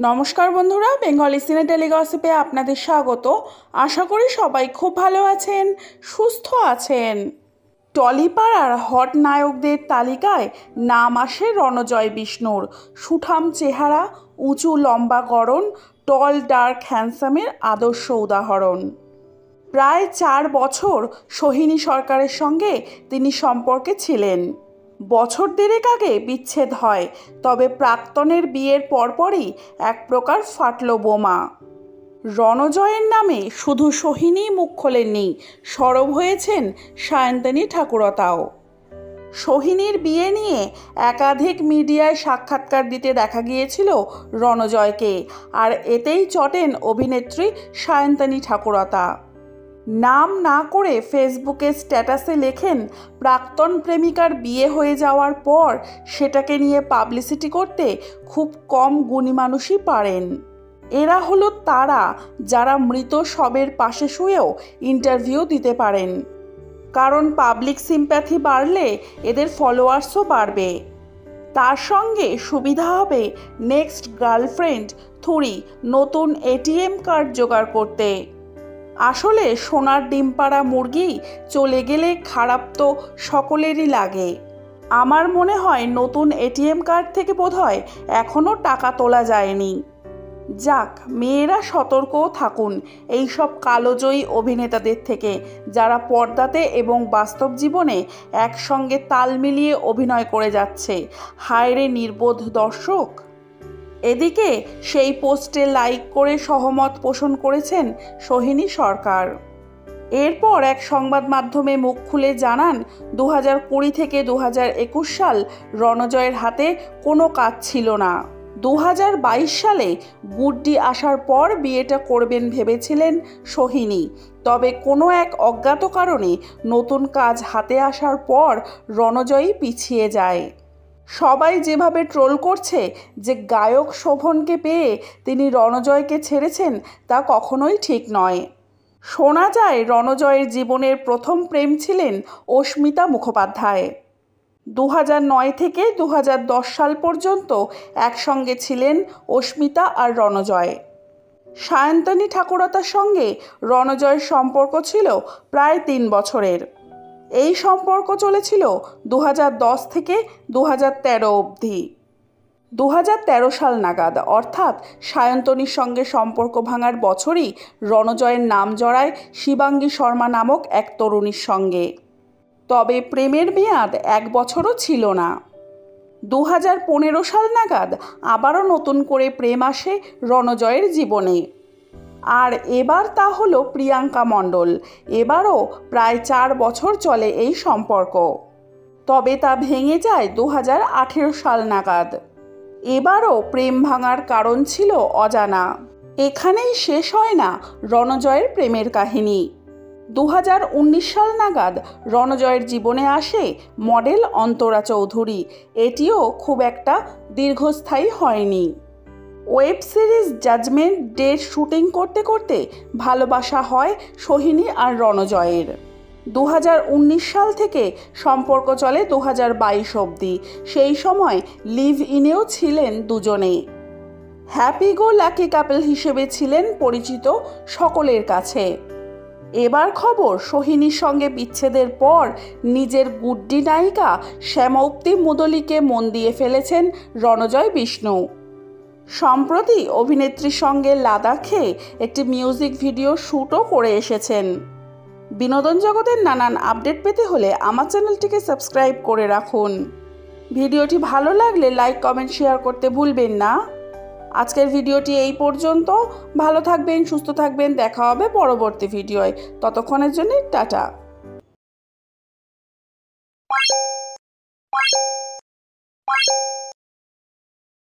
নমস্কার বন্ধুরা, বেঙ্গলি সিনে ডেলি গসিপে আপনাদের স্বাগত। আশা করি সবাই খুব ভালো আছেন, সুস্থ আছেন। টলিপাড়ার হট নায়কদের তালিকায় নাম আসে রণজয় বিষ্ণুর। সুঠাম চেহারা, উঁচু লম্বা গড়ন, টল ডার্ক হ্যান্ডসামের আদর্শ উদাহরণ। প্রায় 4 বছর সোহিনী সরকারের সঙ্গে তিনি সম্পর্কে ছিলেন। বছর দেড়েক আগে বিচ্ছেদ হয়, তবে প্রাক্তনের বিয়ের পরপরই এক প্রকার ফাটল বোমা। রণজয়ের নামে শুধু সোহিনী মুখ খোলেননি, সরব হয়েছেন সায়ন্তনী ঠাকুরতাও। সোহিনীর বিয়ে নিয়ে একাধিক মিডিয়ায় সাক্ষাৎকার দিতে দেখা গিয়েছিল রণজয়কে, আর এতেই চটেন অভিনেত্রী সায়ন্তনী ঠাকুরতা। নাম না করে ফেসবুকে স্ট্যাটাসে লেখেন, প্রাক্তন প্রেমিকার বিয়ে হয়ে যাওয়ার পর সেটাকে নিয়ে পাবলিসিটি করতে খুব কম গুণী মানুষই পারেন। এরা হলো তারা যারা মৃত শবের পাশে শুয়েও ইন্টারভিউ দিতে পারেন, কারণ পাবলিক সিম্প্যাথি বাড়লে এদের ফলোয়ার্সও বাড়বে। তার সঙ্গে সুবিধা হবে নেক্সট গার্লফ্রেন্ড থুড়ি নতুন এটিএম কার্ড জোগাড় করতে। আসলে সোনার ডিম পাড়া মুরগি চলে গেলে খারাপ তো সকলেরই লাগে। আমার মনে হয় নতুন এটিএম কার্ড থেকে বোধহয় এখনও টাকা তোলা যায়নি। যাক, মেয়েরা সতর্কও থাকুন এইসব কালোজয়ী অভিনেতাদের থেকে, যারা পর্দাতে এবং বাস্তব জীবনে একসঙ্গে তাল মিলিয়ে অভিনয় করে যাচ্ছে। হায়রে নির্বোধ দর্শক। এদিকে সেই পোস্টে লাইক করে সহমত পোষণ করেছেন সোহিনী সরকার। এরপর এক সংবাদ মাধ্যমে মুখ খুলে জানান, 2020 থেকে 2021 সাল রণজয়ের হাতে কোনো কাজ ছিল না। 2022 সালে গুড্ডি আসার পর বিয়েটা করবেন ভেবেছিলেন সোহিনী, তবে কোনো এক অজ্ঞাত কারণে নতুন কাজ হাতে আসার পর রণজয়ই পিছিয়ে যায়। সবাই যেভাবে ট্রোল করছে যে গায়ক শোভনকে পেয়ে তিনি রণজয়কে ছেড়েছেন, তা কখনোই ঠিক নয়। শোনা যায় রণজয়ের জীবনের প্রথম প্রেম ছিলেন অস্মিতা মুখোপাধ্যায়। 2009 থেকে 2010 সাল পর্যন্ত একসঙ্গে ছিলেন অস্মিতা আর রণজয়। সায়ন্তনী ঠাকুরতার সঙ্গে রণজয়ের সম্পর্ক ছিল প্রায় 3 বছরের। এই সম্পর্ক চলেছিল 2010 থেকে 2013 অবধি। 2013 সাল নাগাদ, অর্থাৎ সায়ন্তনীর সঙ্গে সম্পর্ক ভাঙার বছরই রণজয়ের নাম জড়ায় শিবাঙ্গী শর্মা নামক এক তরুণীর সঙ্গে। তবে প্রেমের মেয়াদ 1 বছরও ছিল না। 2015 সাল নাগাদ আবারও নতুন করে প্রেম আসে রণজয়ের জীবনে, আর এবার তা হলো প্রিয়াঙ্কা মণ্ডল। এবারও প্রায় 4 বছর চলে এই সম্পর্ক, তবে তা ভেঙে যায় 2018 সাল নাগাদ। এবারও প্রেম ভাঙার কারণ ছিল অজানা। এখানেই শেষ হয় না রণজয়ের প্রেমের কাহিনী। 2019 সাল নাগাদ রণজয়ের জীবনে আসে মডেল অন্তরা চৌধুরী। এটিও খুব একটা দীর্ঘস্থায়ী হয়নি। ওয়েব সিরিজ জাজমেন্ট ডের শুটিং করতে করতে ভালোবাসা হয় সোহিনী আর রণজয়ের। 2019 সাল থেকে সম্পর্ক চলে 2022 অবধি। সেই সময় লিভ ইনেও ছিলেন দুজনে। হ্যাপি গো লাকি কাপল হিসেবে ছিলেন পরিচিত সকলের কাছে। এবার খবর, সোহিনীর সঙ্গে বিচ্ছেদের পর নিজের গুড্ডি নায়িকা শ্যামপ্তি মুদলিকে মন দিয়ে ফেলেছেন রণজয় বিষ্ণু। সম্প্রতি অভিনেত্রীর সঙ্গে লাদাখে একটি মিউজিক ভিডিও শ্যুটও করে এসেছেন। বিনোদন জগতের নানান আপডেট পেতে হলে আমার চ্যানেলটিকে সাবস্ক্রাইব করে রাখুন। ভিডিওটি ভালো লাগলে লাইক, কমেন্ট, শেয়ার করতে ভুলবেন না। আজকের ভিডিওটি এই পর্যন্ত। ভালো থাকবেন, সুস্থ থাকবেন। দেখা হবে পরবর্তী ভিডিওয়। ততক্ষণের জন্য টাটা।